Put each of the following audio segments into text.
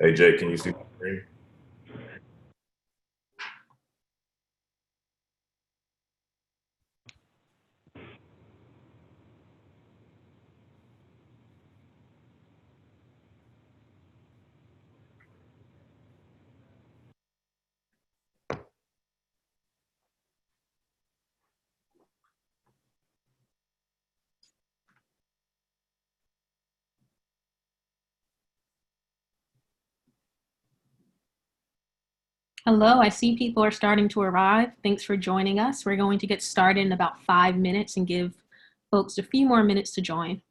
Hey Jake, can you see my screen? Hello, I see people are starting to arrive. Thanks for joining us. We're going to get started in about 5 minutes and give folks a few more minutes to join.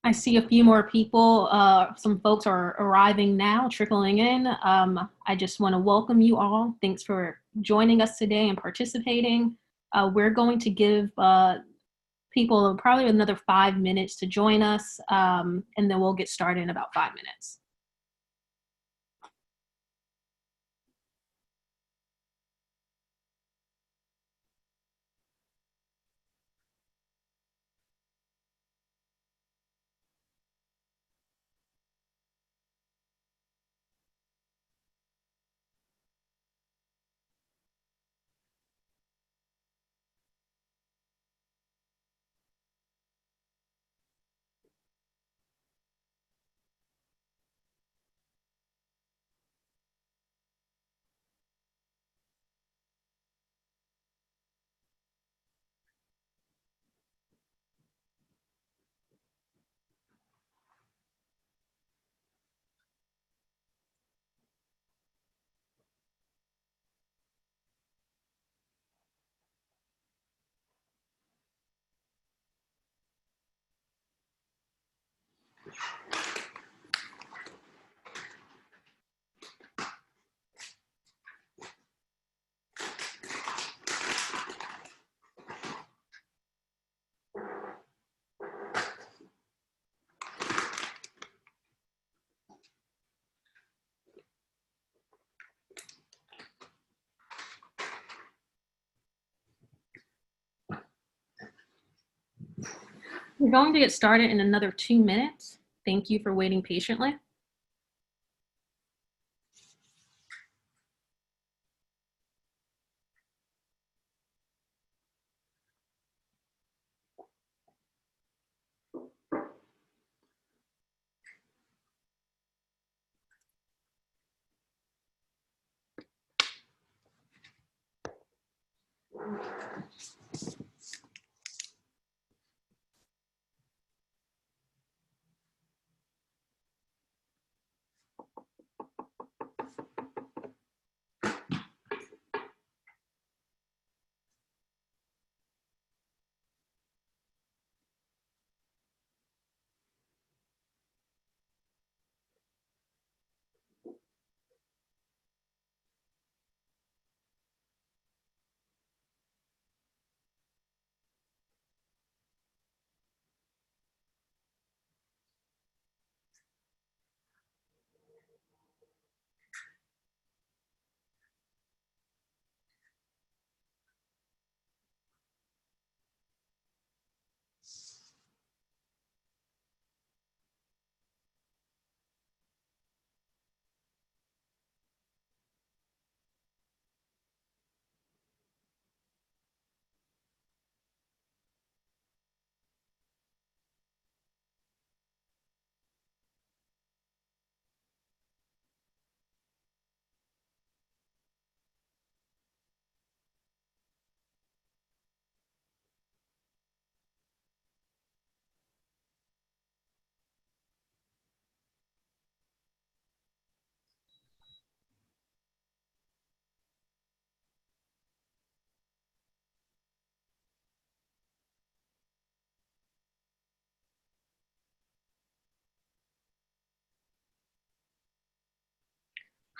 I see a few more people. Some folks are arriving now, trickling in. I just want to welcome you all. Thanks for joining us today and participating. We're going to give people probably another 5 minutes to join us, and then we'll get started in about 5 minutes. We're going to get started in another 2 minutes. Thank you for waiting patiently.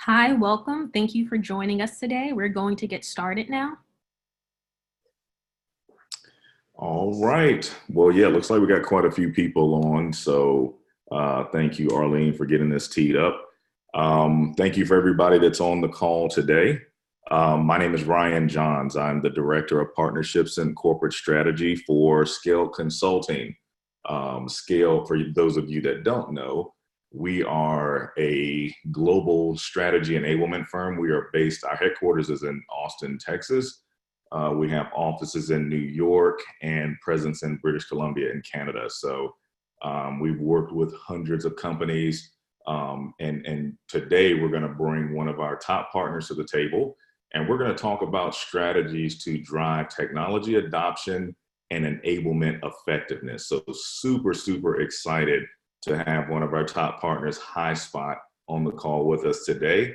Hi, welcome. Thank you for joining us today. We're going to get started now. All right. Well, yeah, looks like we got quite a few people on. So thank you, Arlene, for getting this teed up. Thank you for everybody that's on the call today. My name is Ryan Johns. I'm the Director of Partnerships and Corporate Strategy for Scale Consulting. Scale, for those of you that don't know, we are a global strategy enablement firm. We are based, our headquarters is in Austin, Texas. We have offices in New York and presence in British Columbia and Canada. So we've worked with hundreds of companies. And today we're going to bring one of our top partners to the table. And we're going to talk about strategies to drive technology adoption and enablement effectiveness. So super, super excited to have one of our top partners, Highspot, on the call with us today.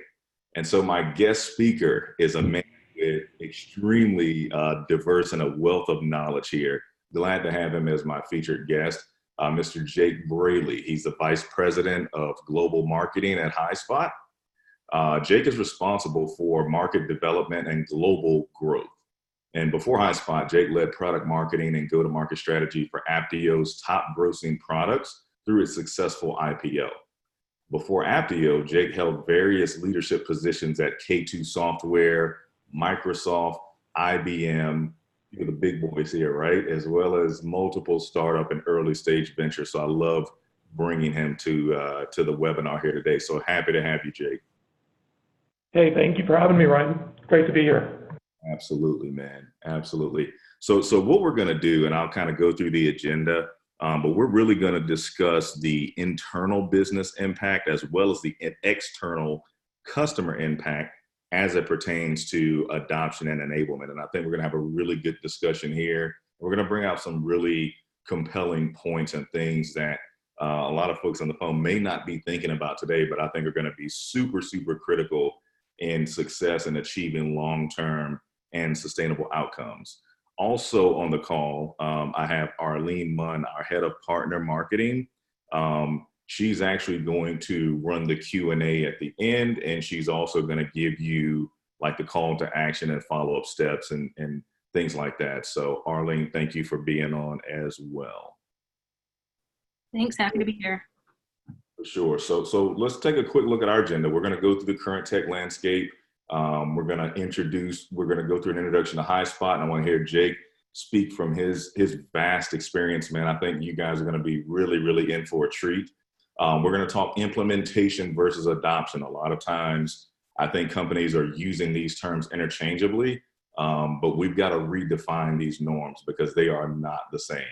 And so my guest speaker is a man with extremely diverse and a wealth of knowledge here. Glad to have him as my featured guest, Mr. Jake Braley. He's the Vice President of Global Marketing at Highspot. Jake is responsible for market development and global growth. And before Highspot, Jake led product marketing and go-to-market strategy for Aptio's top grossing products through its successful IPO. Before Aptio, Jake held various leadership positions at K2 Software, Microsoft, IBM, the big boys here, right? As well as multiple startup and early stage ventures. So I love bringing him to the webinar here today. So happy to have you, Jake. Hey, thank you for having me, Ryan. Great to be here. Absolutely, man. Absolutely. So what we're going to do, and I'll kind of go through the agenda, but we're really going to discuss the internal business impact as well as the external customer impact as it pertains to adoption and enablement. And I think we're going to have a really good discussion here. We're going to bring out some really compelling points and things that a lot of folks on the phone may not be thinking about today, but I think are going to be super, super critical in success and achieving long-term and sustainable outcomes. Also on the call, I have Arlene Munn, our head of partner marketing. She's actually going to run the Q&A at the end, and she's also going to give you like the call to action and follow-up steps and things like that. So Arlene, thank you for being on as well. Thanks, happy to be here. For sure. So let's take a quick look at our agenda. We're going to go through the current tech landscape. We're going to go through an introduction to Highspot, and I want to hear Jake speak from his vast experience, man. I think you guys are going to be really, really in for a treat. We're going to talk implementation versus adoption. A lot of times, I think companies are using these terms interchangeably, but we've got to redefine these norms because they are not the same.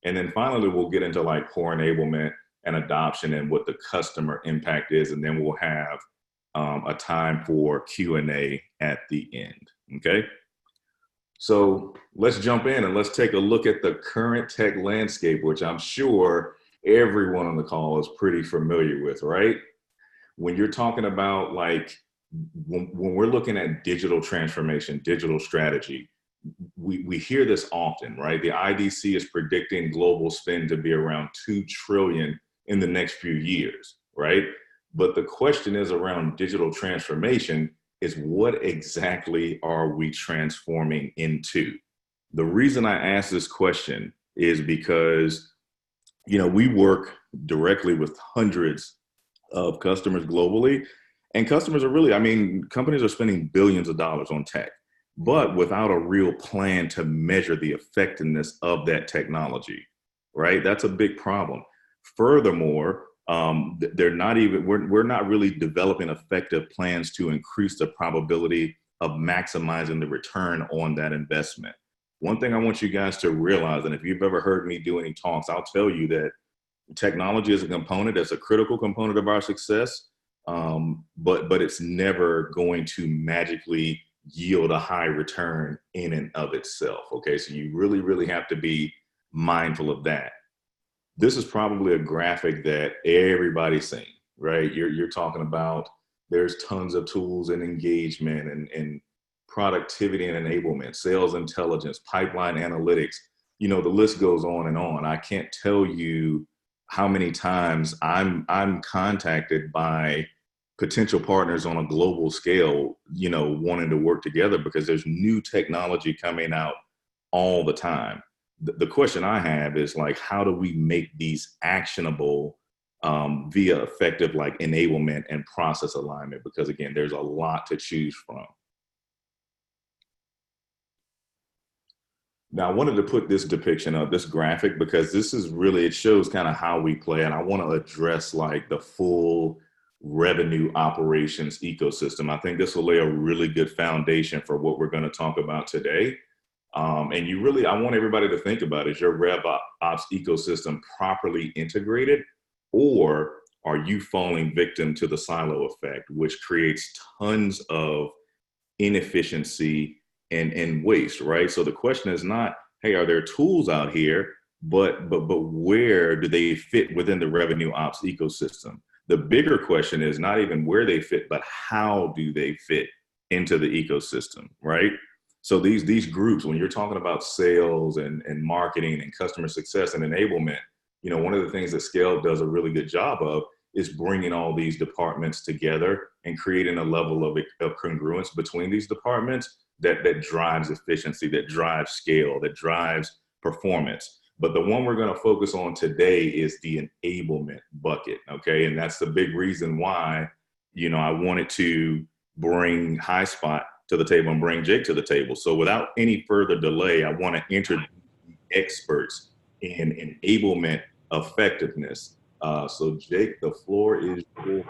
And then finally, we'll get into like core enablement and adoption and what the customer impact is. And then we'll have a time for Q&A at the end, okay? So let's jump in and let's take a look at the current tech landscape, which I'm sure everyone on the call is pretty familiar with, right? When you're talking about like, when we're looking at digital transformation, digital strategy, we hear this often, right? The IDC is predicting global spend to be around 2 trillion in the next few years, right? But the question is around digital transformation is what exactly are we transforming into? The reason I ask this question is because, you know, we work directly with hundreds of customers globally, and customers are really, I mean, companies are spending billions of dollars on tech, but without a real plan to measure the effectiveness of that technology, right? That's a big problem. Furthermore, they're not even, we're not really developing effective plans to increase the probability of maximizing the return on that investment. One thing I want you guys to realize, and if you've ever heard me do any talks, I'll tell you that technology is a component, it's a critical component of our success, but it's never going to magically yield a high return in and of itself, okay? So you really, really have to be mindful of that. This is probably a graphic that everybody's seen, right? You're talking about there's tons of tools and engagement and productivity and enablement, sales intelligence, pipeline analytics, you know, the list goes on and on. I can't tell you how many times I'm contacted by potential partners on a global scale, you know, wanting to work together because there's new technology coming out all the time. The question I have is like, how do we make these actionable via effective like enablement and process alignment? Because again, there's a lot to choose from. Now, I wanted to put this depiction of this graphic because this is really, it shows kind of how we play. And I want to address like the full revenue operations ecosystem. I think this will lay a really good foundation for what we're going to talk about today. And you really, I want everybody to think about, is your RevOps ecosystem properly integrated, or are you falling victim to the silo effect, which creates tons of inefficiency and waste, right? So the question is not, hey, are there tools out here, but where do they fit within the revenue ops ecosystem? The bigger question is not even where they fit, but how do they fit into the ecosystem, right? So these groups, when you're talking about sales and marketing and customer success and enablement, you know, one of the things that Scale does a really good job of is bringing all these departments together and creating a level of congruence between these departments that drives efficiency, that drives scale, that drives performance. But the one we're going to focus on today is the enablement bucket, okay? And that's the big reason why, you know, I wanted to bring Highspot to the table and bring Jake to the table. So without any further delay, I want to introduce experts in enablement effectiveness. So Jake, the floor is yours.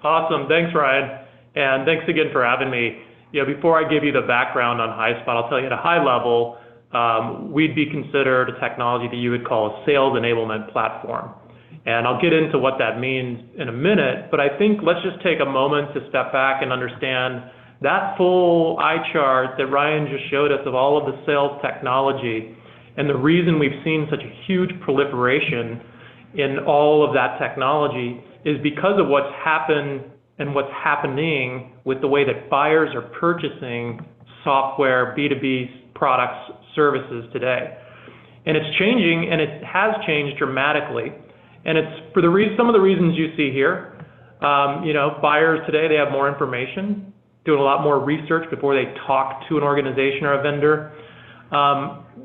Awesome. Thanks, Ryan. And thanks again for having me. You know, before I give you the background on Highspot, I'll tell you at a high level, we'd be considered a technology that you would call a sales enablement platform. And I'll get into what that means in a minute, but I think let's just take a moment to step back and understand that full eye chart that Ryan just showed us of all of the sales technology, and the reason we've seen such a huge proliferation in all of that technology is because of what's happened and what's happening with the way that buyers are purchasing software, B2B products, services today. And it's changing, and it has changed dramatically. And it's for some of the reasons you see here. You know, buyers today, they have more information, doing a lot more research before they talk to an organization or a vendor.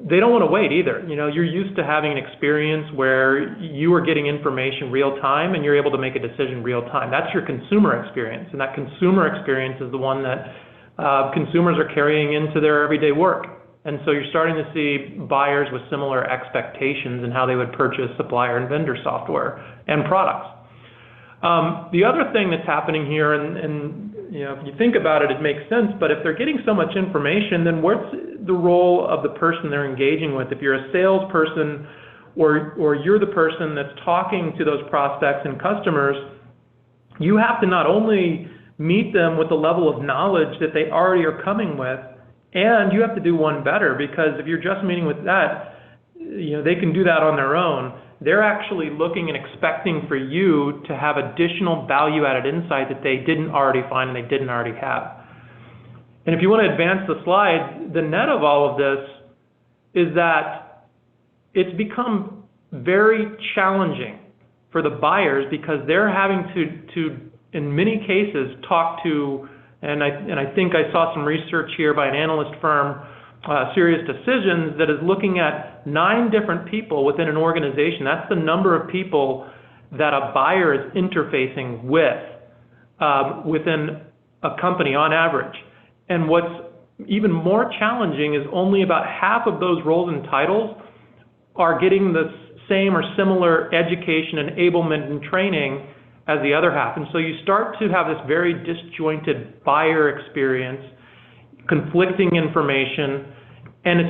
They don't want to wait either. You know, you're used to having an experience where you are getting information real time and you're able to make a decision real time. That's your consumer experience. And that consumer experience is the one that consumers are carrying into their everyday work. And so you're starting to see buyers with similar expectations in how they would purchase supplier and vendor software and products. The other thing that's happening here, and you know, if you think about it, it makes sense, but if they're getting so much information, then what's the role of the person they're engaging with? If you're a salesperson or you're the person that's talking to those prospects and customers, you have to not only meet them with the level of knowledge that they already are coming with, and you have to do one better, because if you're just meeting with that, you know, they can do that on their own. They're actually looking and expecting for you to have additional value-added insight that they didn't already find and they didn't already have. And if you want to advance the slide, the net of all of this is that it's become very challenging for the buyers, because they're having to in many cases talk to, and I think I saw some research here by an analyst firm, Serious Decisions, that is looking at 9 different people within an organization. That's the number of people that a buyer is interfacing with within a company on average. And what's even more challenging is only about half of those roles and titles are getting the same or similar education, enablement, and training as the other half. And so you start to have this very disjointed buyer experience, conflicting information, and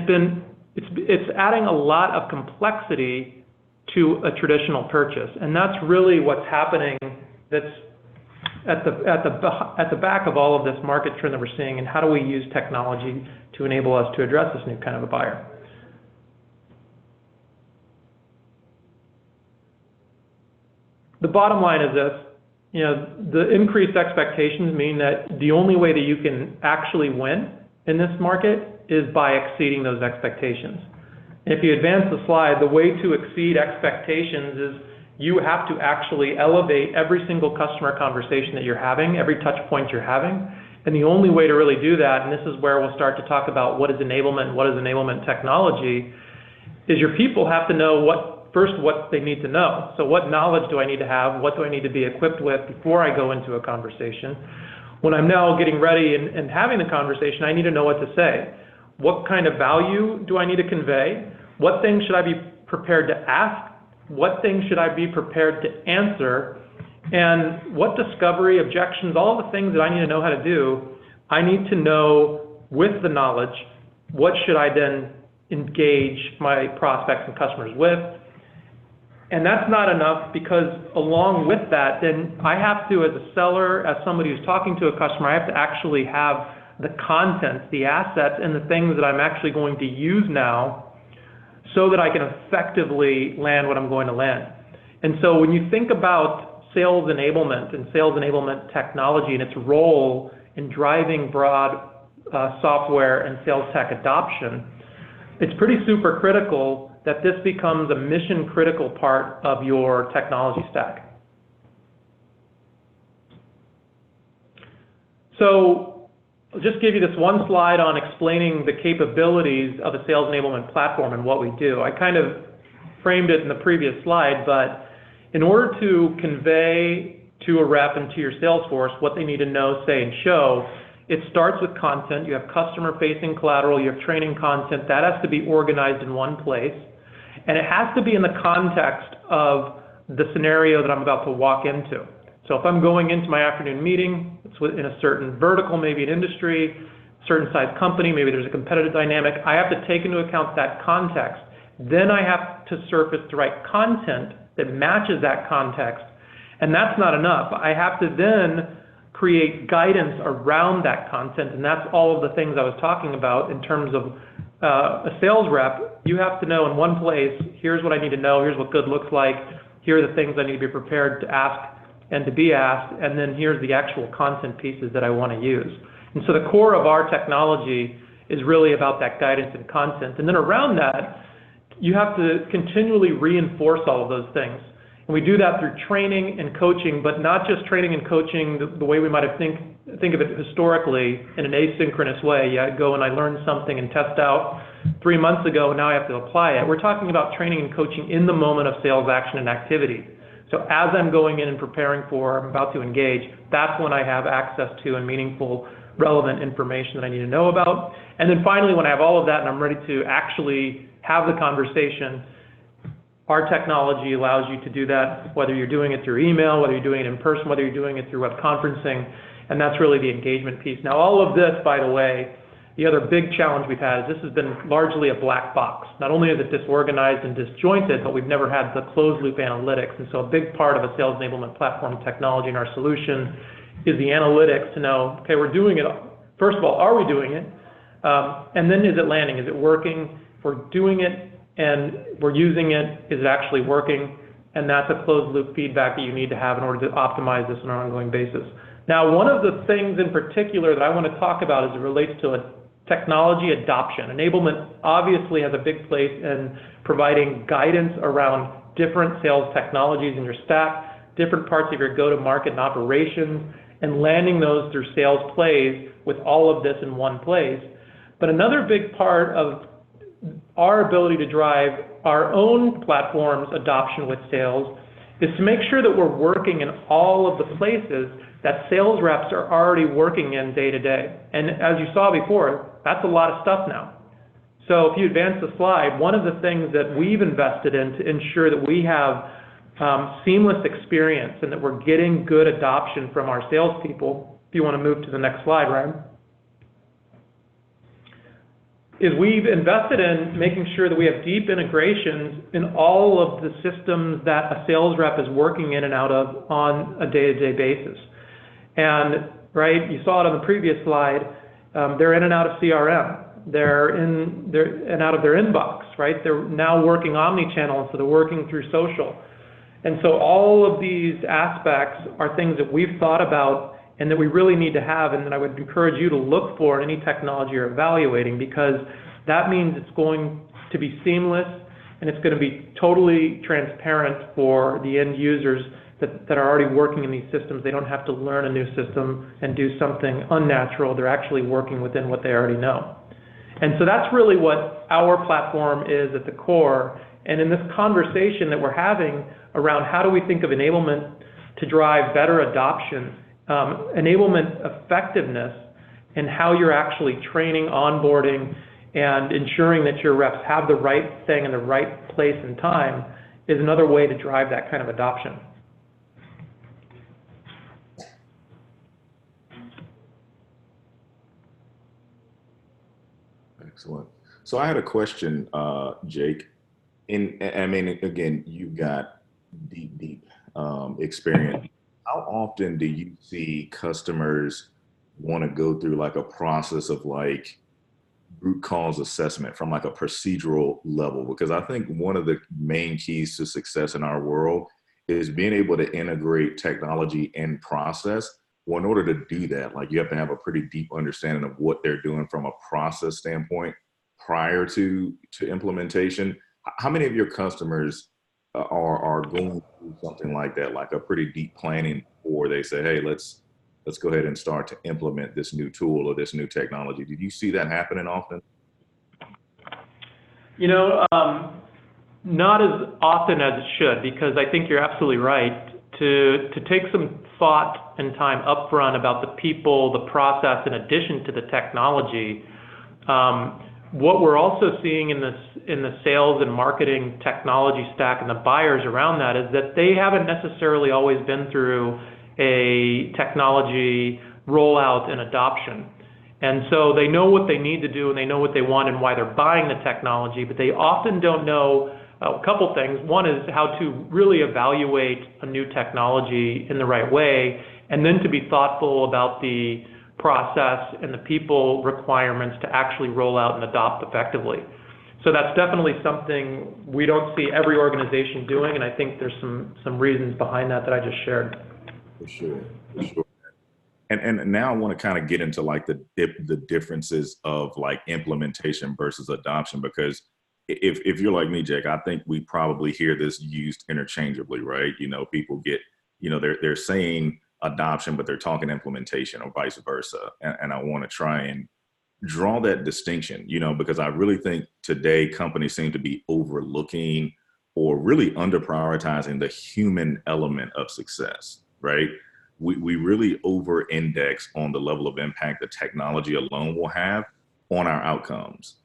it's adding a lot of complexity to a traditional purchase. And that's really what's happening, that's at the back of all of this market trend that we're seeing, and how do we use technology to enable us to address this new kind of a buyer. The bottom line is this: you know, the increased expectations mean that the only way that you can actually win in this market is by exceeding those expectations. And if you advance the slide, the way to exceed expectations is you have to actually elevate every single customer conversation that you're having, every touch point you're having. And the only way to really do that, and this is where we'll start to talk about what is enablement, what is enablement technology, is your people have to know what they need to know. So what knowledge do I need to have? What do I need to be equipped with before I go into a conversation? When I'm now getting ready and having the conversation, I need to know what to say. What kind of value do I need to convey? What things should I be prepared to ask? What things should I be prepared to answer? And what discovery, objections, all the things that I need to know how to do, I need to know with the knowledge, what should I then engage my prospects and customers with? And that's not enough, because along with that, then I have to, as a seller, as somebody who's talking to a customer, I have to actually have the content, the assets, and the things that I'm actually going to use now so that I can effectively land what I'm going to land. And so when you think about sales enablement and sales enablement technology and its role in driving broad software and sales tech adoption, it's pretty super critical that this becomes a mission critical part of your technology stack. So I'll just give you this one slide on explaining the capabilities of a sales enablement platform and what we do. I kind of framed it in the previous slide, but in order to convey to a rep and to your sales force what they need to know, say, and show, it starts with content. You have customer-facing collateral, you have training content. That has to be organized in one place. And it has to be in the context of the scenario that I'm about to walk into. So if I'm going into my afternoon meeting, it's in a certain vertical, maybe an industry, certain size company, maybe there's a competitive dynamic, I have to take into account that context. Then I have to surface the right content that matches that context. And that's not enough. I have to then create guidance around that content, and that's all of the things I was talking about in terms of a sales rep. You have to know in one place, here's what I need to know, here's what good looks like, here are the things I need to be prepared to ask and to be asked, and then here's the actual content pieces that I want to use. And so the core of our technology is really about that guidance and content. And then around that, you have to continually reinforce all of those things. And we do that through training and coaching, but not just training and coaching the way we might have think of it historically in an asynchronous way. Yeah, I go and I learn something and test out 3 months ago, and now I have to apply it. We're talking about training and coaching in the moment of sales action and activity. So as I'm going in and preparing for, I'm about to engage, that's when I have access to and meaningful relevant information that I need to know about. And then finally, when I have all of that and I'm ready to actually have the conversation, our technology allows you to do that, whether you're doing it through email, whether you're doing it in person, whether you're doing it through web conferencing, and that's really the engagement piece. Now, all of this, by the way, the other big challenge we've had is this has been largely a black box. Not only is it disorganized and disjointed, but we've never had the closed loop analytics. And so a big part of a sales enablement platform technology in our solution is the analytics to know, okay, we're doing it. First of all, are we doing it? And then is it landing? Is it working? If we're doing it and we're using it, is it actually working? And that's a closed loop feedback that you need to have in order to optimize this on an ongoing basis. Now, one of the things in particular that I want to talk about as it relates to a technology adoption. Enablement obviously has a big place in providing guidance around different sales technologies in your stack, different parts of your go-to-market and operations, and landing those through sales plays with all of this in one place. But another big part of our ability to drive our own platform's adoption with sales is to make sure that we're working in all of the places that sales reps are already working in day to day. And as you saw before, that's a lot of stuff now. So if you advance the slide, one of the things that we've invested in to ensure that we have seamless experience and that we're getting good adoption from our salespeople, if you want to move to the next slide, Ryan, is we've invested in making sure that we have deep integrations in all of the systems that a sales rep is working in and out of on a day-to-day basis. And right, you saw it on the previous slide, they're in and out of CRM. They're in and out of their inbox, right? They're now working omni-channel, so they're working through social. And so all of these aspects are things that we've thought about and that we really need to have, and that I would encourage you to look for in any technology you're evaluating, because that means it's going to be seamless and it's going to be totally transparent for the end users that are already working in these systems. They don't have to learn a new system and do something unnatural. They're actually working within what they already know. And so that's really what our platform is at the core. And in this conversation that we're having around how do we think of enablement to drive better adoption, enablement effectiveness, and how you're actually training, onboarding, and ensuring that your reps have the right thing in the right place and time is another way to drive that kind of adoption. Excellent. So I had a question, Jake. I mean, again, you've got deep experience. How often do you see customers want to go through like a process of like root cause assessment from like a procedural level? Because I think one of the main keys to success in our world is being able to integrate technology and process. Well, in order to do that, like you have to have a pretty deep understanding of what they're doing from a process standpoint prior to implementation. How many of your customers are going through something like that, like a pretty deep planning, or they say, hey, let's go ahead and start to implement this new tool or this new technology? Did you see that happening often? You know, not as often as it should, because I think you're absolutely right. To take some thought and time upfront about the people, the process, in addition to the technology. What we're also seeing in the sales and marketing technology stack and the buyers around that is that they haven't necessarily always been through a technology rollout and adoption. And so they know what they need to do and they know what they want and why they're buying the technology, but they often don't know a couple things. One is how to really evaluate a new technology in the right way, and then to be thoughtful about the process and the people requirements to actually roll out and adopt effectively. So that's definitely something we don't see every organization doing, and I think there's some reasons behind that I just shared. For sure. And now I want to kind of get into like the differences of like implementation versus adoption, because if you're like me, Jake, I think we probably hear this used interchangeably, right? You know, people get, you know, they're saying adoption, but they're talking implementation or vice versa. And I want to try and draw that distinction, you know, because I really think today companies seem to be overlooking or really under prioritizing the human element of success, right? we really over-index on the level of impact the technology alone will have on our outcomes.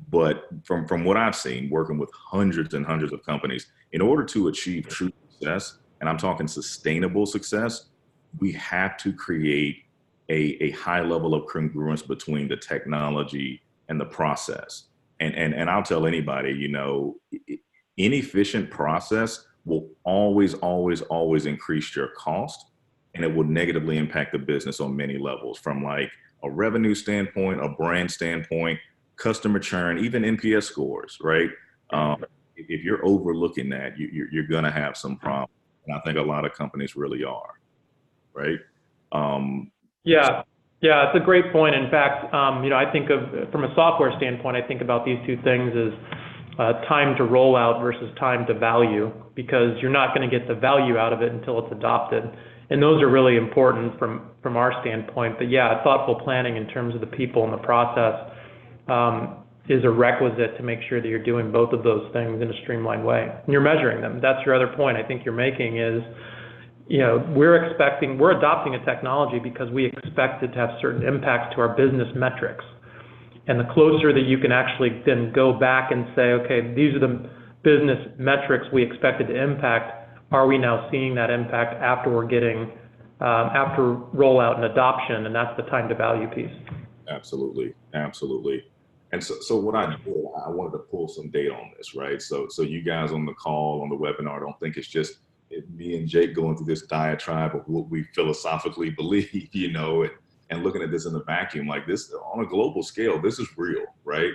But from what I've seen, working with hundreds and hundreds of companies, in order to achieve true success, and I'm talking sustainable success, we have to create a high level of congruence between the technology and the process. And I'll tell anybody, you know, inefficient process will always, always, always increase your cost, and it will negatively impact the business on many levels, from like a revenue standpoint, a brand standpoint, customer churn, even NPS scores, right? If you're overlooking that, you're going to have some problems. And I think a lot of companies really are, right? Yeah, it's a great point. In fact, you know, I think of, from a software standpoint, I think about these two things as time to roll out versus time to value, because you're not going to get the value out of it until it's adopted. And those are really important from our standpoint. But yeah, thoughtful planning in terms of the people and the process is a requisite to make sure that you're doing both of those things in a streamlined way. And you're measuring them. That's your other point I think you're making is, you know, we're adopting a technology because we expect it to have certain impacts to our business metrics. And the closer that you can actually then go back and say, okay, these are the business metrics we expected to impact, are we now seeing that impact after we're getting, after rollout and adoption, and that's the time to value piece. Absolutely, absolutely. And so what I did, I wanted to pull some data on this, right? So you guys on the call, on the webinar, don't think it's just me and Jake going through this diatribe of what we philosophically believe, you know, and looking at this in a vacuum like this on a global scale. This is real, right?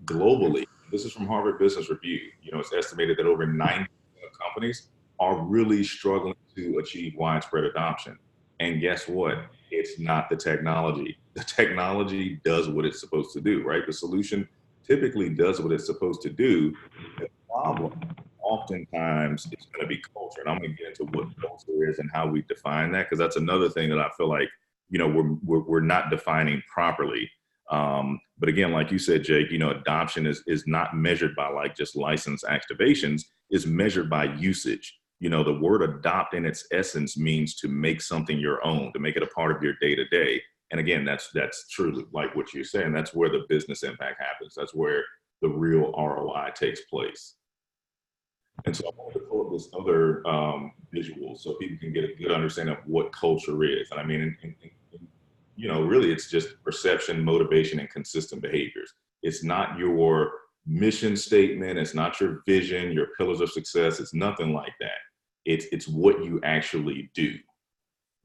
Globally, this is from Harvard Business Review. You know, it's estimated that over 90% of companies are really struggling to achieve widespread adoption. And guess what? It's not the technology. The technology does what it's supposed to do, right? The solution typically does what it's supposed to do. The problem oftentimes is going to be culture. And I'm going to get into what culture is and how we define that, because that's another thing that I feel like, you know, we're not defining properly. But again, like you said, Jake, you know, adoption is not measured by like just license activations, it's measured by usage. You know, the word adopt in its essence means to make something your own, to make it a part of your day to day. And again, that's truly like what you're saying. That's where the business impact happens. That's where the real ROI takes place. And so I wanted to pull up this other visual so people can get a good understanding of what culture is. And I mean, you know, really it's just perception, motivation, and consistent behaviors. It's not your mission statement. It's not your vision, your pillars of success. It's nothing like that. It's what you actually do.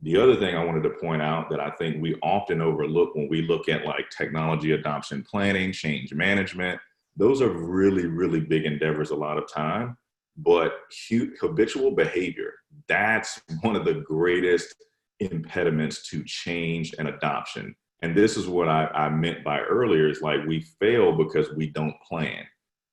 The other thing I wanted to point out that I think we often overlook when we look at like technology adoption planning, change management, those are really, really big endeavors a lot of time. But habitual behavior, that's one of the greatest impediments to change and adoption. And this is what I meant by earlier, is like we fail because we don't plan.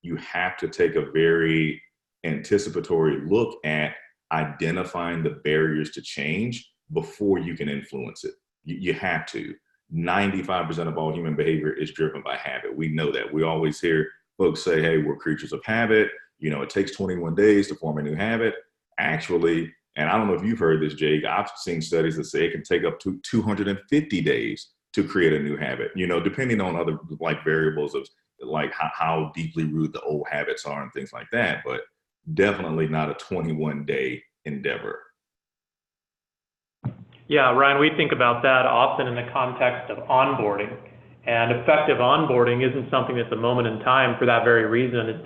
You have to take a very anticipatory look at identifying the barriers to change before you can influence it. You have to. 95% of all human behavior is driven by habit. We know that. We always hear folks say, hey, we're creatures of habit. You know, it takes 21 days to form a new habit. Actually, and I don't know if you've heard this, Jake, I've seen studies that say it can take up to 250 days to create a new habit, you know, depending on other like variables of like how deeply rooted the old habits are and things like that, but definitely not a 21-day endeavor. Yeah, Ryan, we think about that often in the context of onboarding. And effective onboarding isn't something that's a moment in time for that very reason.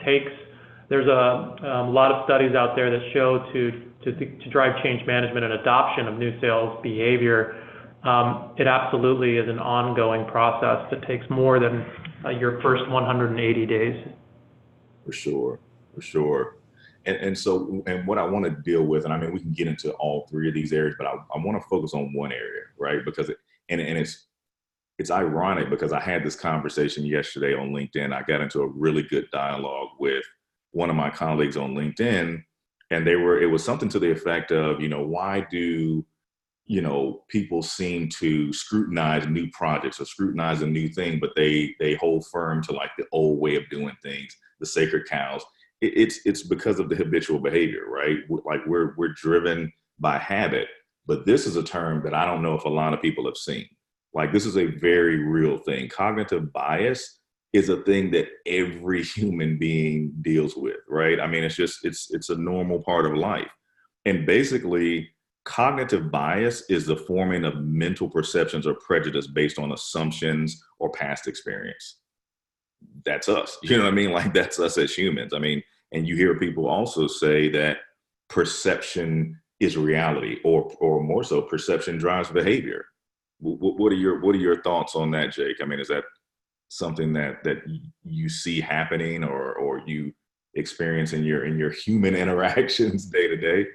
There's a lot of studies out there that show to drive change management and adoption of new sales behavior, it absolutely is an ongoing process that takes more than your first 180 days. For sure. And so what I want to deal with, and I mean, we can get into all three of these areas, but I want to focus on one area, right? Because it's ironic because I had this conversation yesterday on LinkedIn. I got into a really good dialogue with one of my colleagues on LinkedIn, and it was something to the effect of, you know, why do, you know, people seem to scrutinize new projects or scrutinize a new thing, but they hold firm to like the old way of doing things, the sacred cows. It's because of the habitual behavior, right? Like we're driven by habit. but this is a term that I don't know if a lot of people have seen. Like, this is a very real thing. Cognitive bias is a thing that every human being deals with, right? I mean, it's a normal part of life. And basically, cognitive bias is the forming of mental perceptions or prejudice based on assumptions or past experience. That's us. You know what I mean? Like, that's us as humans. I mean, and you hear people also say that perception is reality, or more so, perception drives behavior. What are your thoughts on that, Jake? I mean, is that something that you see happening, or you experience in your human interactions day to day?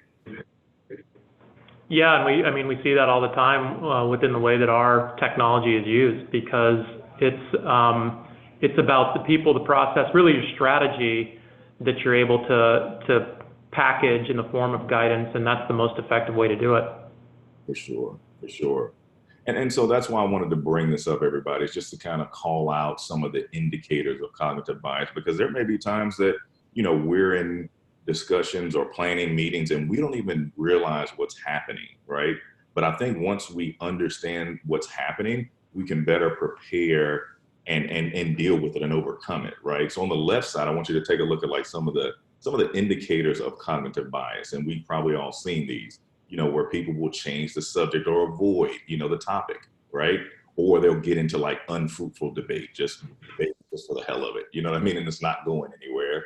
Yeah, and we see that all the time within the way that our technology is used, because it's about the people, the process, really your strategy that you're able to package in the form of guidance, and that's the most effective way to do it. For sure, for sure. And so that's why I wanted to bring this up, everybody, is just to kind of call out some of the indicators of cognitive bias, because there may be times that, we're in discussions or planning meetings and we don't even realize what's happening, right? But I think once we understand what's happening, we can better prepare and deal with it and overcome it, right? So on the left side, I want you to take a look at like some of the indicators of cognitive bias, and we've probably all seen these, where people will change the subject or avoid, the topic, right? Or they'll get into like unfruitful debate, just for the hell of it, you know what I mean? And it's not going anywhere.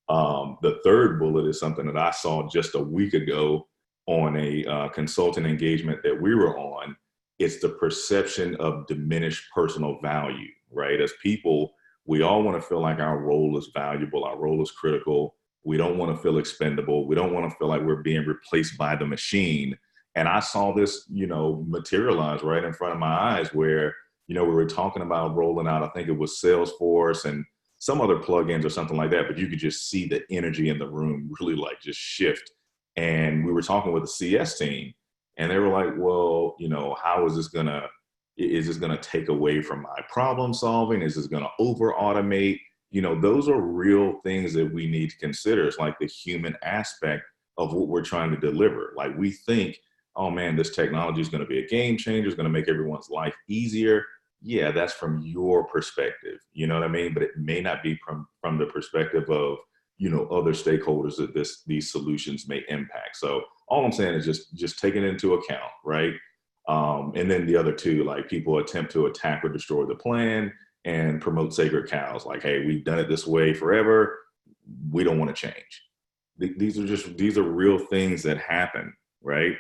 The third bullet is something that I saw just a week ago on a consulting engagement that we were on. It's the perception of diminished personal value, right? As people, we all want to feel like our role is valuable, our role is critical. We don't want to feel expendable. We don't want to feel like we're being replaced by the machine. And I saw this, materialize right in front of my eyes, where, we were talking about rolling out, I think it was Salesforce and some other plugins or something like that, but you could just see the energy in the room really like just shift. And we were talking with the CS team, and they were like, well, how is this gonna take away from my problem solving? Is this gonna over automate? Those are real things that we need to consider. It's like the human aspect of what we're trying to deliver. Like, we think, oh man, this technology is going to be a game changer, it's going to make everyone's life easier. Yeah, that's from your perspective, you know what I mean? But it may not be from the perspective of, other stakeholders that these solutions may impact. So all I'm saying is just take it into account, right? And then the other two, like, people attempt to attack or destroy the plan and promote sacred cows. Like, hey, we've done it this way forever, we don't want to change. These are real things that happen, right?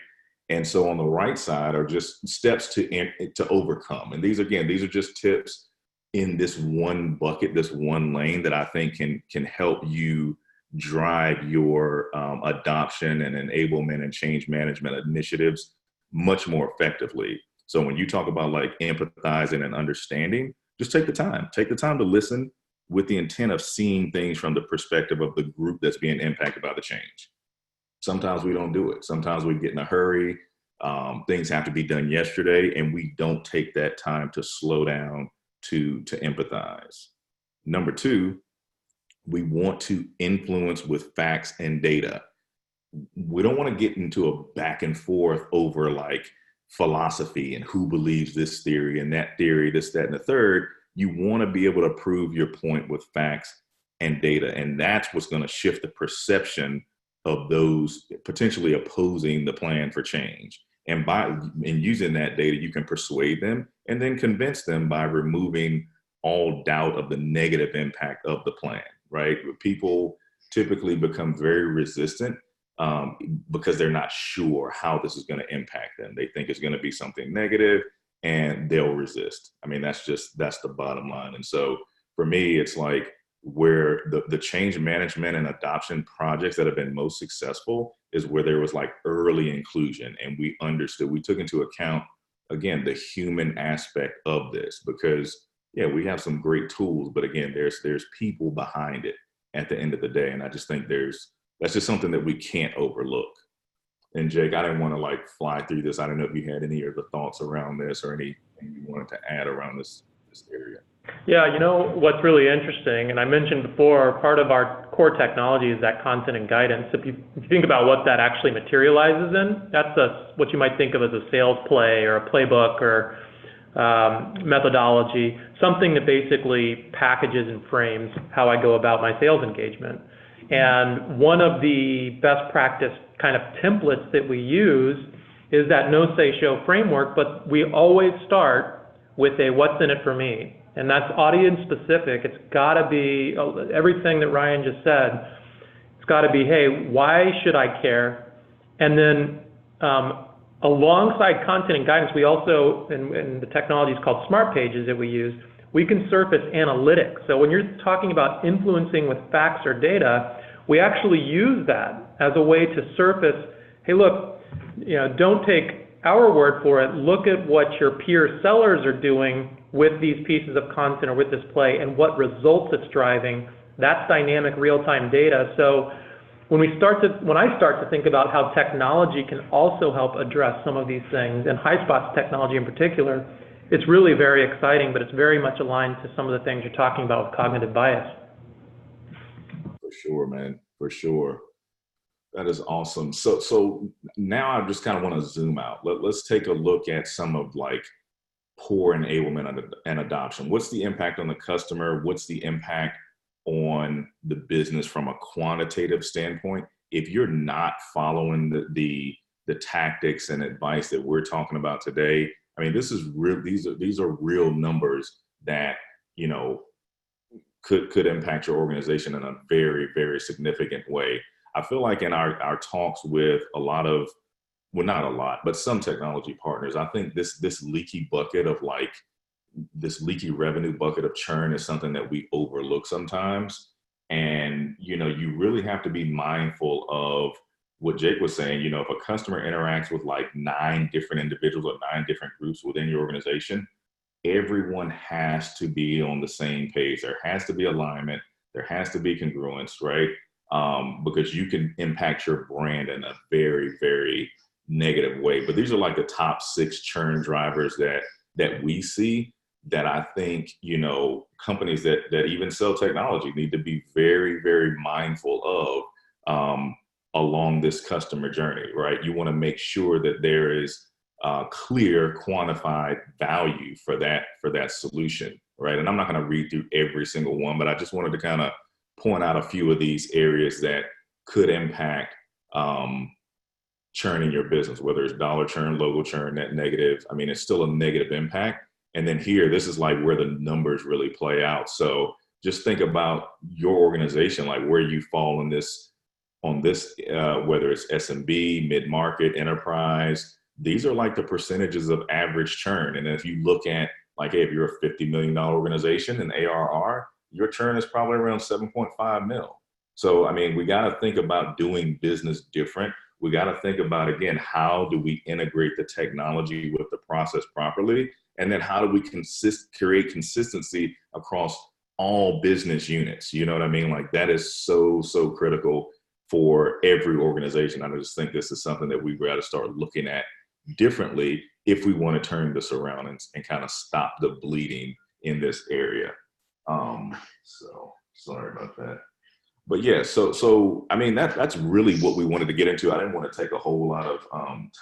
And so on the right side are just steps to overcome. And these are just tips in this one bucket, this one lane, that I think can help you drive your adoption and enablement and change management initiatives much more effectively. So when you talk about like empathizing and understanding, just take the time to listen with the intent of seeing things from the perspective of the group that's being impacted by the change. Sometimes we don't do it. Sometimes we get in a hurry. Things have to be done yesterday, and we don't take that time to slow down to empathize. Number two, we want to influence with facts and data. We don't want to get into a back and forth over like philosophy and who believes this theory and that theory, this, that, and the third. You want to be able to prove your point with facts and data. And that's what's going to shift the perception of those potentially opposing the plan for change. And using that data, you can persuade them and then convince them by removing all doubt of the negative impact of the plan, right? People typically become very resistant because they're not sure how this is going to impact them. They think it's going to be something negative, and they'll resist. I mean, that's the bottom line. And so for me, it's like, where the change management and adoption projects that have been most successful is where there was like early inclusion, and we took into account, again, the human aspect of this, because yeah, we have some great tools, but again, there's people behind it at the end of the day. And I just think that's just something that we can't overlook. And Jake, I didn't want to like fly through this. I don't know if you had any other thoughts around this or anything you wanted to add around this area. Yeah, what's really interesting, and I mentioned before, part of our core technology is that content and guidance. If you think about what that actually materializes in, that's what you might think of as a sales play or a playbook or methodology, something that basically packages and frames how I go about my sales engagement. And one of the best practice kind of templates that we use is that no, say, show framework, but we always start with a what's in it for me. And that's audience specific. It's got to be everything that Ryan just said. It's got to be, hey, why should I care? And then alongside content and guidance, we also, and the technology is called Smart Pages that we use, we can surface analytics. So when you're talking about influencing with facts or data, we actually use that as a way to surface, hey, look, don't take our word for it. Look at what your peer sellers are doing with these pieces of content or with this play and what results it's driving. That's dynamic real-time data. So when I start to think about how technology can also help address some of these things, and Highspot's technology in particular, it's really very exciting, but it's very much aligned to some of the things you're talking about with cognitive bias. For sure, man. For sure. That is awesome. So now I just kind of want to zoom out. Let's take a look at some of like poor enablement and adoption. What's the impact on the customer? What's the impact on the business from a quantitative standpoint? If you're not following the tactics and advice that we're talking about today, I mean, this is real. These are real numbers that could impact your organization in a very, very significant way. I feel like in our talks with a lot of, well, not a lot, but some technology partners, I think this leaky bucket of like, this leaky revenue bucket of churn is something that we overlook sometimes. And, you really have to be mindful of what Jake was saying. If a customer interacts with like 9 different individuals or 9 different groups within your organization, everyone has to be on the same page. There has to be alignment. There has to be congruence, right? Because you can impact your brand in a very, very negative way. But these are like the top 6 churn drivers that we see that I think, companies that even sell technology need to be very, very mindful of along this customer journey, right? You want to make sure that there is clear, quantified value for that solution, right? And I'm not going to read through every single one, but I just wanted to kind of point out a few of these areas that could impact churn in your business, whether it's dollar churn, logo churn, net negative. I mean, it's still a negative impact. And then here, this is like where the numbers really play out. So just think about your organization, like where you fall on this, whether it's SMB, mid-market, enterprise. These are like the percentages of average churn. And if you look at like, hey, if you're a $50 million organization in ARR, your churn is probably around 7.5 mil. So, I mean, we got to think about doing business different. We got to think about, again, how do we integrate the technology with the process properly? And then how do we create consistency across all business units? You know what I mean? Like that is so, so critical for every organization. I just think this is something that we've got to start looking at differently if we want to turn this around and kind of stop the bleeding in this area. So sorry about that. But yeah, so I mean, that's really what we wanted to get into. I didn't want to take a whole lot of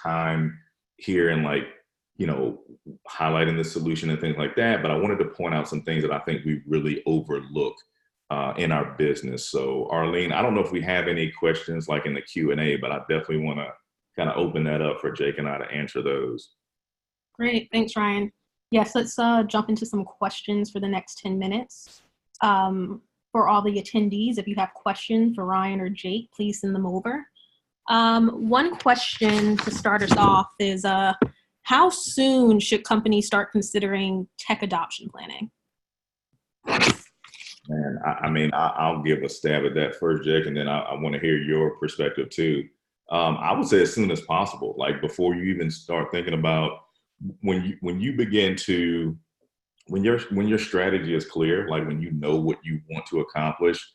time here and like, highlighting the solution and things like that. But I wanted to point out some things that I think we really overlook in our business. So Arlene, I don't know if we have any questions like in the Q&A, but I definitely want to kind of open that up for Jake and I to answer those. Great, thanks, Ryan. Yes, let's jump into some questions for the next 10 minutes. For all the attendees, if you have questions for Ryan or Jake, please send them over. One question to start us off is, how soon should companies start considering tech adoption planning? Man, I mean, I'll give a stab at that first, Jake, and then I want to hear your perspective too. I would say as soon as possible, like before you even start thinking about when you begin to, when your strategy is clear, like when you know what you want to accomplish,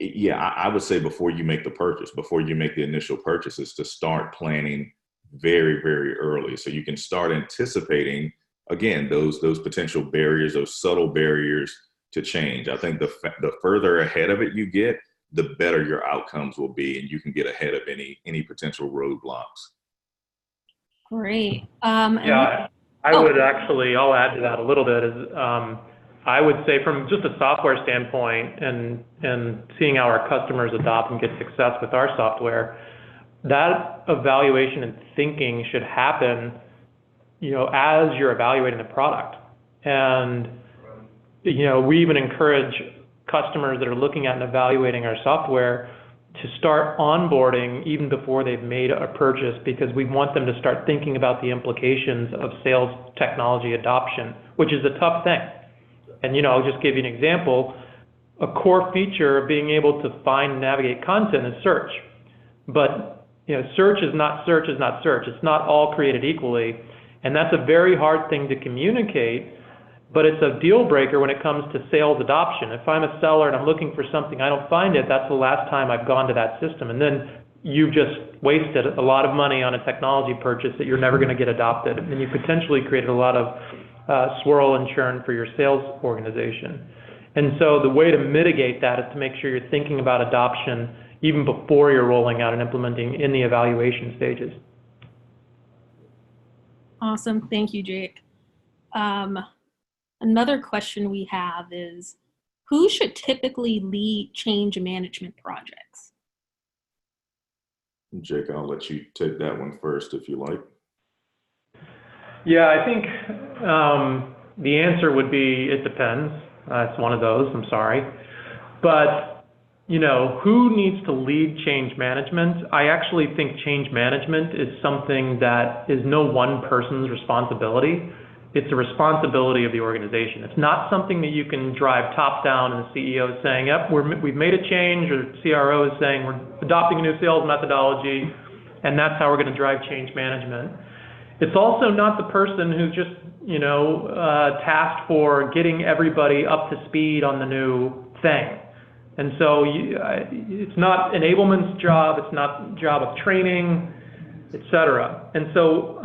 yeah, I would say before you make the purchase, before you make the initial purchases, to start planning very, very early. So you can start anticipating again, those potential barriers, those subtle barriers to change. I think the further ahead of it you get, the better your outcomes will be, and you can get ahead of any potential roadblocks. Great. Yeah, I'll add to that a little bit, is I would say from just a software standpoint and seeing how our customers adopt and get success with our software, that evaluation and thinking should happen, as you're evaluating the product. And, we even encourage customers that are looking at and evaluating our software to start onboarding even before they've made a purchase, because we want them to start thinking about the implications of sales technology adoption, which is a tough thing. And, I'll just give you an example. A core feature of being able to find and navigate content is search. But, search is not search is not search. It's not all created equally. And that's a very hard thing to communicate, but it's a deal breaker when it comes to sales adoption. If I'm a seller and I'm looking for something, I don't find it, that's the last time I've gone to that system. And then you've just wasted a lot of money on a technology purchase that you're never going to get adopted. And you potentially created a lot of swirl and churn for your sales organization. And so the way to mitigate that is to make sure you're thinking about adoption even before you're rolling out and implementing in the evaluation stages. Awesome. Thank you, Jake. Another question we have is, who should typically lead change management projects? Jake, I'll let you take that one first if you like. Yeah, I think the answer would be it depends. It's one of those, I'm sorry. But, who needs to lead change management? I actually think change management is something that is no one person's responsibility. It's a responsibility of the organization. It's not something that you can drive top down and the CEO is saying, yep, we've made a change, or CRO is saying we're adopting a new sales methodology, and that's how we're going to drive change management. It's also not the person who's just, tasked for getting everybody up to speed on the new thing. And so it's not enablement's job, it's not job of training, et cetera. And so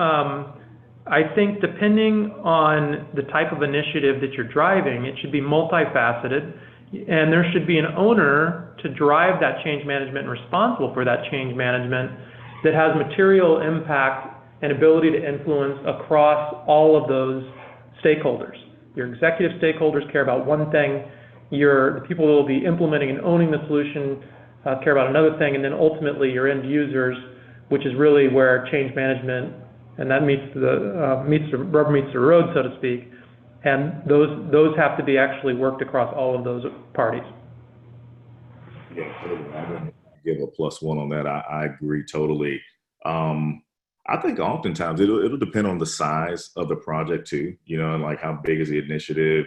I think depending on the type of initiative that you're driving, it should be multifaceted, and there should be an owner to drive that change management and responsible for that change management that has material impact and ability to influence across all of those stakeholders. Your executive stakeholders care about one thing, the people who will be implementing and owning the solution care about another thing, and then ultimately your end users, which is really where change management, and that the rubber meets the road, so to speak, and those have to be actually worked across all of those parties. Yeah, totally. I'm going to give a +1 on that. I agree totally. I think oftentimes it'll depend on the size of the project too, and like how big is the initiative,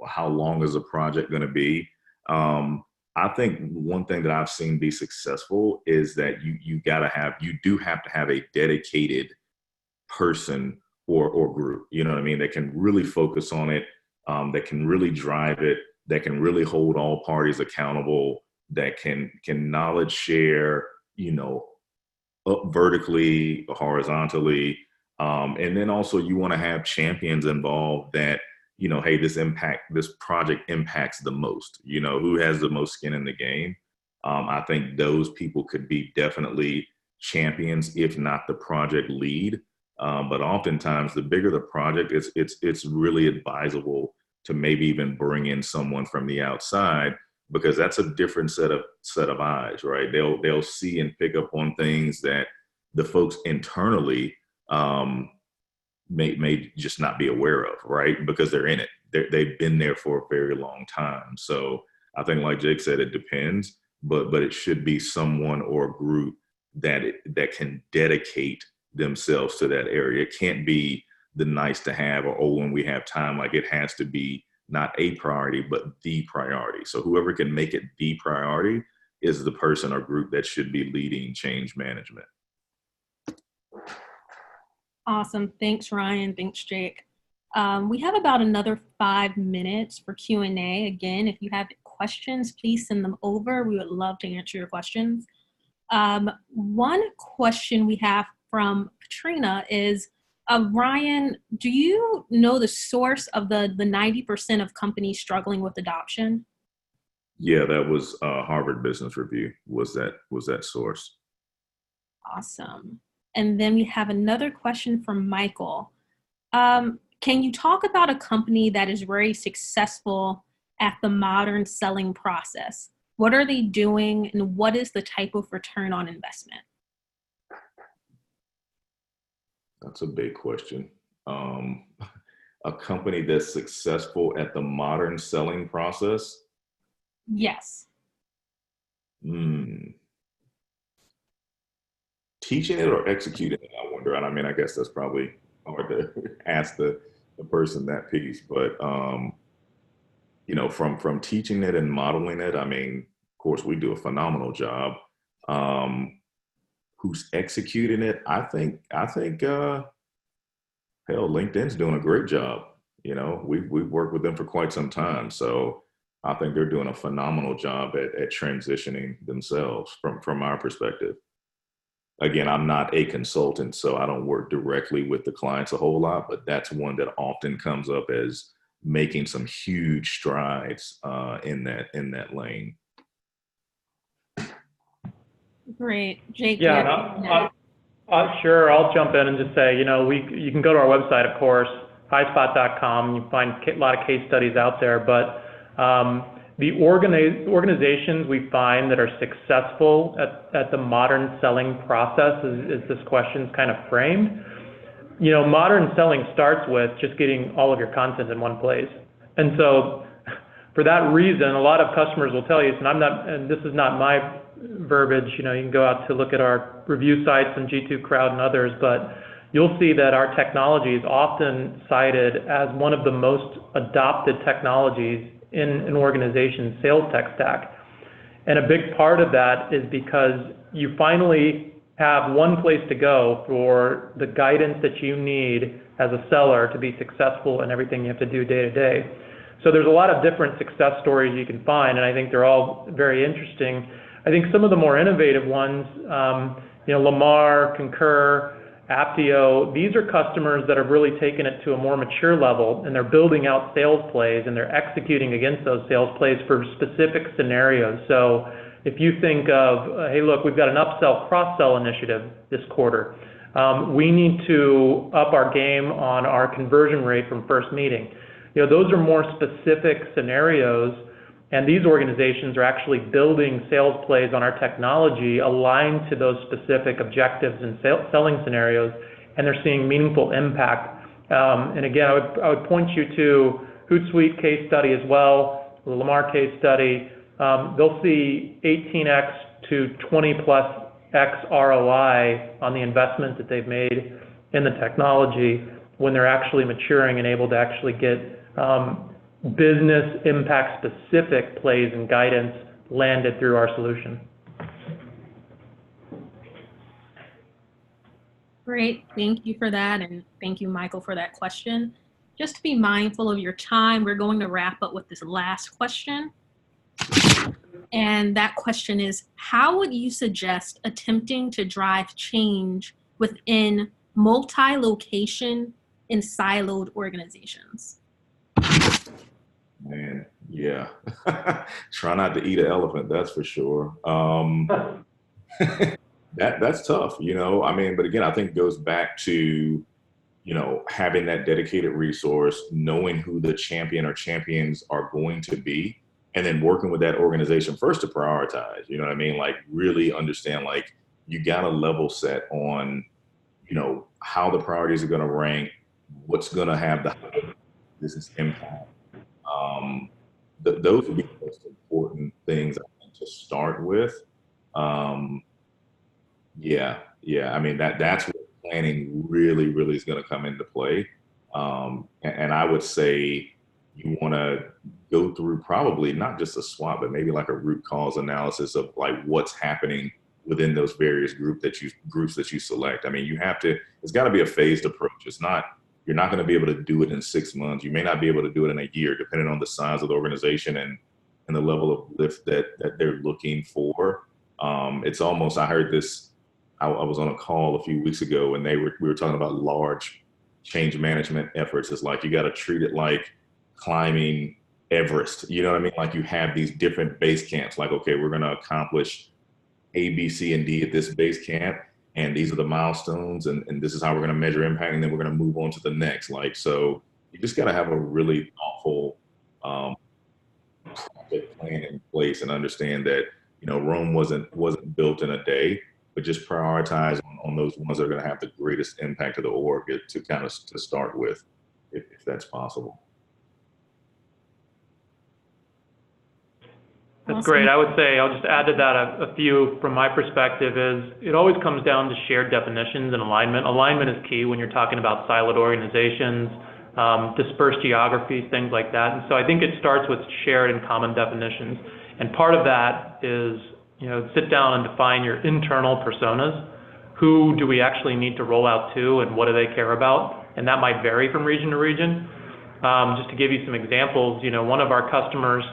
how long is the project going to be. I think one thing that I've seen be successful is that you do have to have a dedicated person or group, that can really focus on it, that can really drive it, that can really hold all parties accountable, that can knowledge share, up vertically, horizontally. And then also you want to have champions involved that, hey, this project impacts the most, who has the most skin in the game. I think those people could be definitely champions, if not the project lead. But oftentimes the bigger the project, it's really advisable to maybe even bring in someone from the outside, because that's a different set of eyes, right? They'll see and pick up on things that the folks internally may just not be aware of, right? Because they're in it. They've been there for a very long time. So I think, like Jake said, it depends, but it should be someone or a group that can dedicate themselves to that area. It can't be the nice to have or when we have time. Like, it has to be not a priority, but the priority. So whoever can make it the priority is the person or group that should be leading change management. Awesome. Thanks, Ryan. Thanks, Jake. We have about another 5 minutes for Q&A. Again, if you have questions, please send them over. We would love to answer your questions. One question we have from Katrina is, Ryan, do you know the source of the 90% of companies struggling with adoption? Yeah, that was Harvard Business Review was that source. Awesome. And then we have another question from Michael. Can you talk about a company that is very successful at the modern selling process? What are they doing and what is the type of return on investment? That's a big question. A company that's successful at the modern selling process? Yes. Teaching it or executing it, I wonder. And I mean, I guess that's probably hard to ask the person that piece, but from teaching it and modeling it, I mean, of course, we do a phenomenal job. Who's executing it? I think hell, LinkedIn's doing a great job. We've worked with them for quite some time, so I think they're doing a phenomenal job at transitioning themselves from our perspective. Again, I'm not a consultant, so I don't work directly with the clients a whole lot, but that's one that often comes up as making some huge strides in that lane. Great. Jake? Yeah, sure. I'll jump in and just say, you can go to our website, of course, highspot.com. You find a lot of case studies out there, but the organizations we find that are successful at the modern selling process, is this question's kind of framed. Modern selling starts with just getting all of your content in one place. And so for that reason, a lot of customers will tell you, and this is not my verbiage, you can go out to look at our review sites and G2 Crowd and others, but you'll see that our technology is often cited as one of the most adopted technologies in an organization's sales tech stack. And a big part of that is because you finally have one place to go for the guidance that you need as a seller to be successful in everything you have to do day to day. So there's a lot of different success stories you can find, and I think they're all very interesting. I think some of the more innovative ones, Lamar, Concur, Aptio, these are customers that have really taken it to a more mature level, and they're building out sales plays, and they're executing against those sales plays for specific scenarios. So if you think of, hey, look, we've got an upsell, cross-sell initiative this quarter. We need to up our game on our conversion rate from first meeting. Those are more specific scenarios, and these organizations are actually building sales plays on our technology aligned to those specific objectives and selling scenarios, and they're seeing meaningful impact. And again, I would point you to Hootsuite case study as well, the Lamar case study. They'll see 18x to 20 plus X ROI on the investment that they've made in the technology when they're actually maturing and able to actually get business impact specific plays and guidance landed through our solution. Great, thank you for that, and thank you, Michael, for that question. Just to be mindful of your time, we're going to wrap up with this last question. And that question is, how would you suggest attempting to drive change within multi-location and siloed organizations? Man, yeah. Try not to eat an elephant, that's for sure. That's tough, I mean, but again, I think it goes back to, having that dedicated resource, knowing who the champion or champions are going to be, and then working with that organization first to prioritize, you know what I mean? Like really understand, like you got to level set on, how the priorities are going to rank, what's going to have the business impact. Those would be the most important things I think to start with. Yeah. I mean, that's where planning really, really is going to come into play. And I would say you want to go through probably not just a SWOT, but maybe like a root cause analysis of like what's happening within those various groups that you select. I mean, it's got to be a phased approach. You're not going to be able to do it in 6 months. You may not be able to do it in a year, depending on the size of the organization and the level of lift that they're looking for. It's almost, I heard this, I was on a call a few weeks ago and we were talking about large change management efforts is like. You got to treat it like climbing Everest. You know what I mean? Like you have these different base camps. Like, okay, we're going to accomplish A, B, C, and D at this base camp, and these are the milestones, and this is how we're going to measure impact, and then we're going to move on to the next. Like, so you just got to have a really thoughtful project plan in place and understand that, you know, Rome wasn't built in a day, but just prioritize on those ones that are going to have the greatest impact to the org to kind of to start with, if that's possible. That's great. I would say, I'll just add to that a few from my perspective is it always comes down to shared definitions and alignment. Alignment is key when you're talking about siloed organizations, dispersed geographies, things like that. And so I think it starts with shared and common definitions. And part of that is, you know, sit down and define your internal personas. Who do we actually need to roll out to, and what do they care about? And that might vary from region to region. Just to give you some examples, you know, one of our customers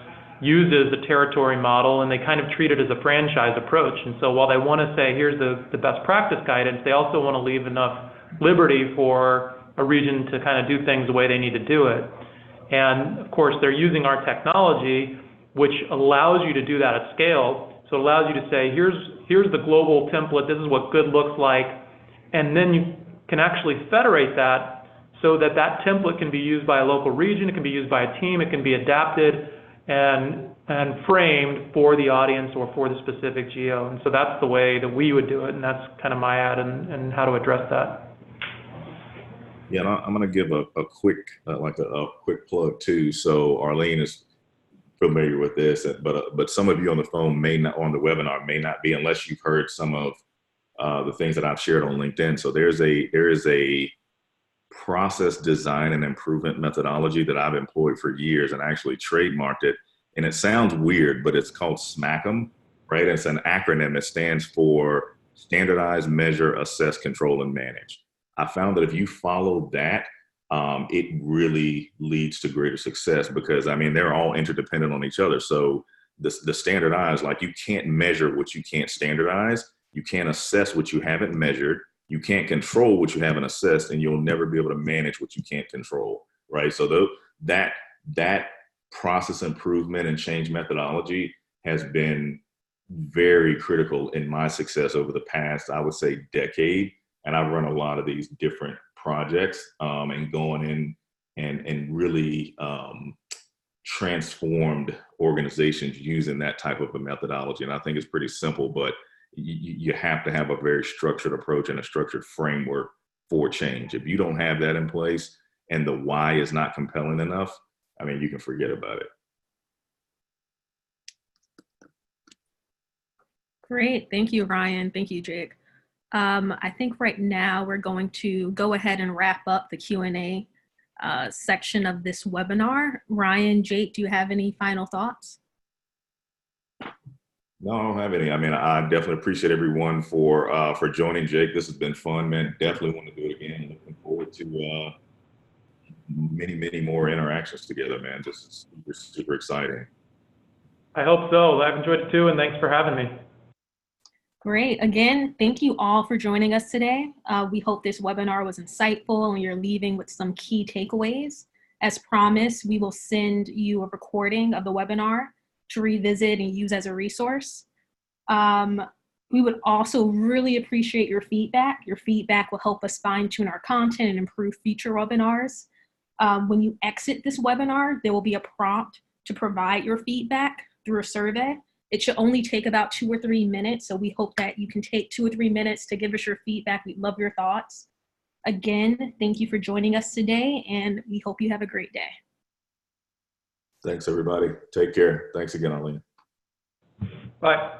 uses the territory model, and they kind of treat it as a franchise approach. And so while they want to say, here's the best practice guidance, they also want to leave enough liberty for a region to kind of do things the way they need to do it. And of course, they're using our technology, which allows you to do that at scale. So it allows you to say, here's the global template, this is what good looks like, and then you can actually federate that so that that template can be used by a local region, it can be used by a team, it can be adapted and framed for the audience or for the specific geo. And so that's the way that we would do it, and that's kind of my ad and how to address that. Yeah, and I'm going to give a quick, a quick plug too. So Arlene is familiar with this, but some of you on the phone may not, on the webinar may not be, unless you've heard some of the things that I've shared on LinkedIn. So there is a process design and improvement methodology that I've employed for years and actually trademarked it. And it sounds weird, but it's called SMACM, right? It's an acronym. It stands for Standardize, Measure, Assess, Control, and Manage. I found that if you follow that, it really leads to greater success, because I mean, they're all interdependent on each other. So the standardize, like, you can't measure what you can't standardize. You can't assess what you haven't measured. You can't control what you haven't assessed, and you'll never be able to manage what you can't control, right? So that process improvement and change methodology has been very critical in my success over the past, I would say, decade. And I've run a lot of these different projects and going in and really transformed organizations using that type of a methodology. And I think it's pretty simple, but you have to have a very structured approach and a structured framework for change. If you don't have that in place and the why is not compelling enough, I mean, you can forget about it. Great. Thank you, Ryan. Thank you, Jake. I think right now we're going to go ahead and wrap up the Q&A section of this webinar. Ryan, Jake, do you have any final thoughts? No, I don't have any. I mean, I definitely appreciate everyone for joining, Jake. This has been fun, man. Definitely want to do it again. Looking forward to many more interactions together, man. Just super exciting. I hope so. I've enjoyed it too, and thanks for having me. Great. Again, thank you all for joining us today. We hope this webinar was insightful and you're leaving with some key takeaways. As promised, we will send you a recording of the webinar to revisit and use as a resource. We would also really appreciate your feedback. Your feedback will help us fine-tune our content and improve future webinars. When you exit this webinar, there will be a prompt to provide your feedback through a survey. It should only take about 2 or 3 minutes, so we hope that you can take 2 or 3 minutes to give us your feedback. We'd love your thoughts. Again, thank you for joining us today, and we hope you have a great day. Thanks, everybody. Take care. Thanks again, Arlene. Bye.